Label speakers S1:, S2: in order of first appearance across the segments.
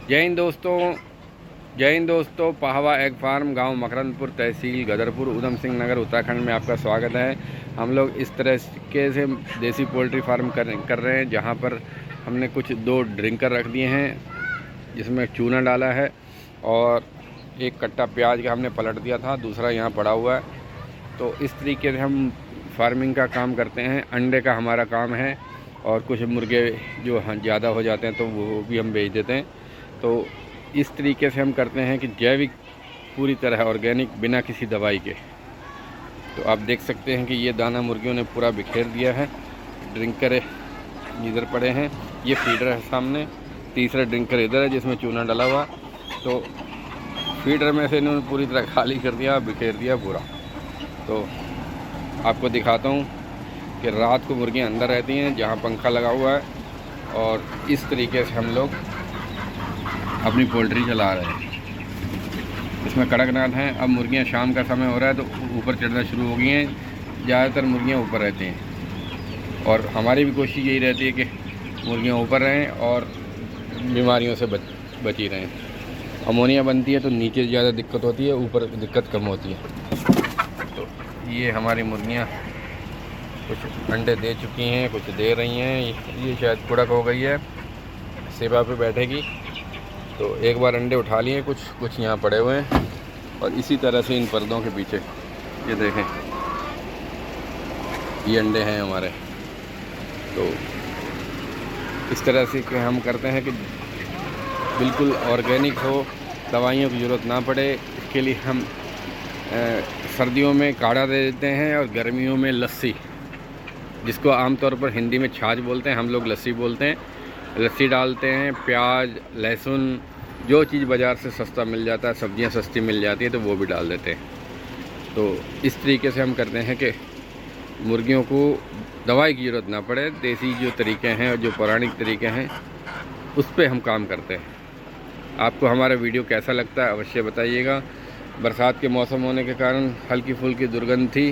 S1: जय हिंद दोस्तों। Pahwa egg farm, गांव मकरंदपुर, तहसील गदरपुर, उधम सिंह नगर, उत्तराखंड में आपका स्वागत है। हम लोग इस तरह के से देसी पोल्ट्री फार्म कर रहे हैं, जहां पर हमने कुछ 2 ड्रिंकर रख दिए हैं, जिसमें चूना डाला है और एक कट्टा प्याज का हमने पलट दिया था, दूसरा यहाँ पड़ा हुआ है। तो इस तरीके से हम फार्मिंग का काम करते हैं। अंडे का हमारा काम है और कुछ मुर्गे जो ज़्यादा हो जाते हैं तो वो भी हम बेच देते हैं। तो इस तरीके से हम करते हैं कि जैविक, पूरी तरह ऑर्गेनिक, बिना किसी दवाई के। तो आप देख सकते हैं कि ये दाना मुर्गियों ने पूरा बिखेर दिया है। ड्रिंकर इधर पड़े हैं, ये फीडर है सामने, तीसरा ड्रिंकर इधर है जिसमें चूना डाला हुआ। तो फीडर में से इन्होंने पूरी तरह खाली कर दिया, बिखेर दिया पूरा। तो आपको दिखाता हूँ कि रात को मुर्गियाँ अंदर रहती हैं जहाँ पंखा लगा हुआ है, और इस तरीके से हम लोग अपनी पोल्ट्री चला रहे हैं। इसमें कड़कनाथ हैं। अब मुर्गियाँ, शाम का समय हो रहा है तो ऊपर चढ़ना शुरू हो गई हैं। ज़्यादातर मुर्गियाँ ऊपर रहती हैं और हमारी भी कोशिश यही रहती है कि मुर्गियाँ ऊपर रहें और बीमारियों से बची रहें। अमोनिया बनती है तो नीचे ज़्यादा दिक्कत होती है, ऊपर दिक्कत कम होती है। तो ये हमारी मुर्गियाँ कुछ अंडे दे चुकी हैं, कुछ दे रही हैं। ये शायद कुड़क हो गई है, सेवा पे बैठेगी। तो एक बार अंडे उठा लिए, कुछ यहाँ पड़े हुए हैं, और इसी तरह से इन पर्दों के पीछे ये देखें, ये अंडे हैं हमारे। तो इस तरह से कि हम करते हैं कि बिल्कुल ऑर्गेनिक हो, दवाइयों की ज़रूरत ना पड़े। इसके लिए हम सर्दियों में काढ़ा दे देते हैं और गर्मियों में लस्सी, जिसको आमतौर पर हिंदी में छाछ बोलते हैं, हम लोग लस्सी बोलते हैं। लस्सी डालते हैं, प्याज, लहसुन, जो चीज़ बाज़ार से सस्ता मिल जाता है, सब्जियां सस्ती मिल जाती हैं तो वो भी डाल देते हैं। तो इस तरीके से हम करते हैं कि मुर्गियों को दवाई की ज़रूरत ना पड़े। देसी जो तरीके हैं और जो पौराणिक तरीके हैं, उस पर हम काम करते हैं। आपको हमारा वीडियो कैसा लगता है अवश्य बताइएगा। बरसात के मौसम होने के कारण हल्की फुल्की दुर्गंध थी,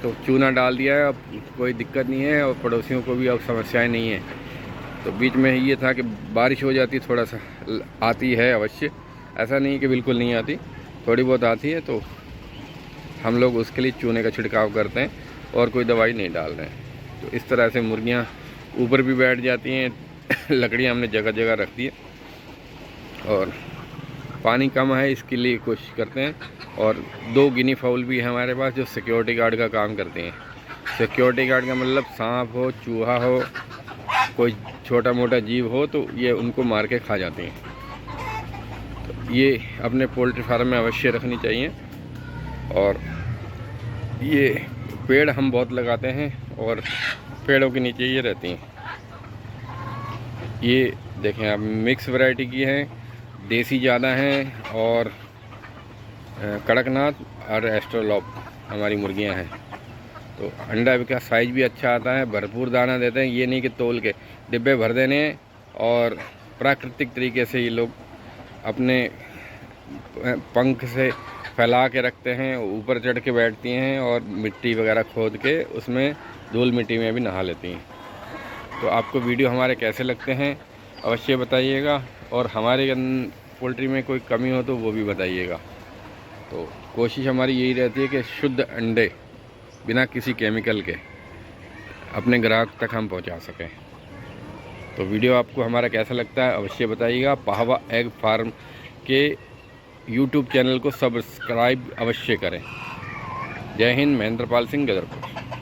S1: तो चूना डाल दिया है। अब कोई दिक्कत नहीं है और पड़ोसियों को भी अब समस्याएं नहीं है। तो बीच में ये था कि बारिश हो जाती, थोड़ा सा आती है अवश्य, ऐसा नहीं कि बिल्कुल नहीं आती, थोड़ी बहुत आती है। तो हम लोग उसके लिए चूने का छिड़काव करते हैं और कोई दवाई नहीं डाल रहे हैं। तो इस तरह से मुर्गियाँ ऊपर भी बैठ जाती हैं। लकड़ियाँ हमने जगह जगह रख दी है, और पानी कम है इसके लिए कोशिश करते हैं। और 2 गिनी फाउल भी है हमारे पास जो सिक्योरिटी गार्ड का काम करते हैं। सिक्योरिटी गार्ड का मतलब सांप हो, चूहा हो, कोई छोटा मोटा जीव हो तो ये उनको मार के खा जाती हैं। तो ये अपने पोल्ट्री फार्म में अवश्य रखनी चाहिए। और ये पेड़ हम बहुत लगाते हैं और पेड़ों के नीचे ये रहती हैं। ये देखें आप, मिक्स वैरायटी की हैं, देसी ज़्यादा हैं और कड़कनाथ और एस्ट्रोलॉप हमारी मुर्गियां हैं। तो अंडा का साइज़ भी अच्छा आता है, भरपूर दाना देते हैं। ये नहीं कि तोल के डिब्बे भर देने, और प्राकृतिक तरीके से ये लोग अपने पंख से फैला के रखते हैं, ऊपर चढ़ के बैठती हैं और मिट्टी वगैरह खोद के उसमें धूल मिट्टी में भी नहा लेती हैं। तो आपको वीडियो हमारे कैसे लगते हैं अवश्य बताइएगा, और हमारे पोल्ट्री में कोई कमी हो तो वो भी बताइएगा। तो कोशिश हमारी यही रहती है कि शुद्ध अंडे बिना किसी केमिकल के अपने ग्राहक तक हम पहुंचा सकें। तो वीडियो आपको हमारा कैसा लगता है अवश्य बताइएगा। पाहवा एग फार्म के यूट्यूब चैनल को सब्सक्राइब अवश्य करें। जय हिंद। महेंद्रपाल सिंह, गदरपुर।